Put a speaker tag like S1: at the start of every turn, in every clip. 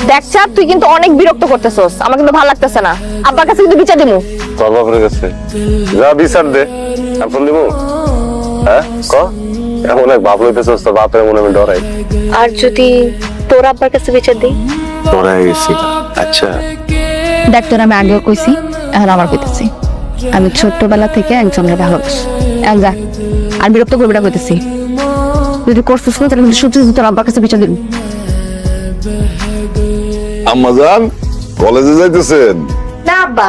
S1: দেখ চাপ, তুই কিন্তু অনেক বিরক্ত করতেছস, আমার কিন্তু ভালো লাগতেছে না। আব্বার কাছে কিন্তু বিচার দিমু।
S2: তোর বাপের কাছে যা বিচার দে, এখন দিমু। হ্যাঁ ক এমন এক বাপ লইতেছস, তোর বাপের মনে আমি ডরাই।
S1: আর যদি তোর আব্বার কাছে বিচার দিই?
S2: ডরাই গেছি। আচ্ছা
S3: দেখ তোর আমি আগেও কইছি, এখন আবার কইতেছি, আমি ছোট্টবেলা থেকে একজনের ভালোবাসি। এখন যা, আর বিরক্ত করবি না কইতেছি। যদি করছিস না তাহলে কিন্তু সত্যি তোর আব্বার কাছে বিচার দিবি।
S4: আম্মাজান কলেজে যাইতেছেন?
S1: না আব্বা,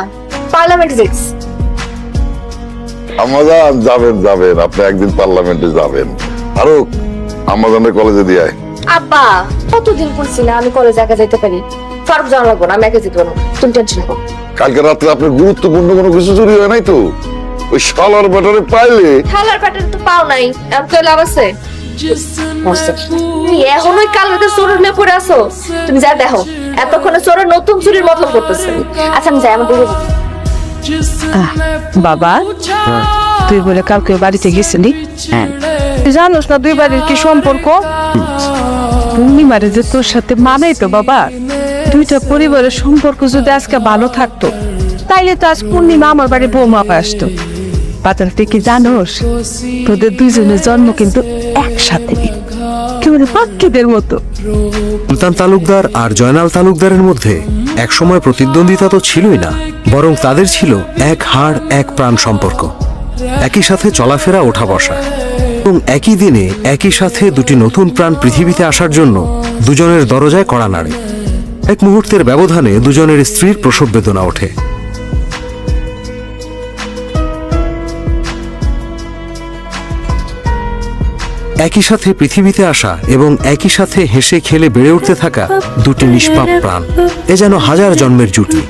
S1: পার্লামেন্টে যাইছি।
S4: আম্মাজান যাবেন যাবেন, আপনি একদিন পার্লামেন্টে যাবেন। ফারুক আম্মাজানের কলেজে দিয়ে আয়।
S1: আব্বা কতদিন বলছি না আমি কলেজে একা যাইতে পারি। ফারুক জানা লাগবো না, আমি একা যেতে পারবো, তুমি টেনশন করো।
S4: কালকে রাত্রে আপনার গুরুত্বপূর্ণ কোনো কিছু চুরি হয় নাই তো? ওই শালার ব্যাটারে পাইলে
S1: খেলার প্যাটার্ন তো পাও নাই, এমন তো লাভ আছে? তুমি এখন ওই কাল রাতে চোর নিয়ে পড়ে আছো, তুমি যা দেখো এতক্ষণে চোরের নতুন চুরির মতলব করতেছে। আচ্ছা আমি যাই, আমার বুঝে
S5: বাবা, তুই বলে কালকে বাড়িতে গেছিলি? তুই জানোস না দুই বাড়ির কি সম্পর্ক? পূর্ণিমারে যে তোর সাথে মানাই তো বাবা, দুইটা পরিবারের সম্পর্ক যদি আজকে ভালো থাকতো তাইলে তো আজ পূর্ণিমা আমার বাড়ি বৌমা আসতো। বাজার থেকে জানোস তোদের দুইজনের জন্ম কিন্তু একসাথে, কেউ পাখিদের মতো।
S6: সুলতান তালুকদার আর জয়নাল তালুকদারের মধ্যে একসময় প্রতিদ্বন্দ্বিতা তো ছিলই না, বরং তাদের ছিল এক হাড় এক প্রাণ সম্পর্ক। একই সাথে চলাফেরা ওঠা বসা, এবং একই দিনে একই সাথে দুটি নতুন প্রাণ পৃথিবীতে আসার জন্য দুজনের দরজায় কড়া নাড়ে। এক মুহূর্তের ব্যবধানে দুজনের স্ত্রীর প্রসব বেদনা ওঠে। একই সাথে পৃথিবীতে আসা এবং একই সাথে হেসে খেলে বেড়ে উঠতে থাকা দুটি নিষ্পাপ প্রাণ, এ যেন হাজার জন্মের জুটি।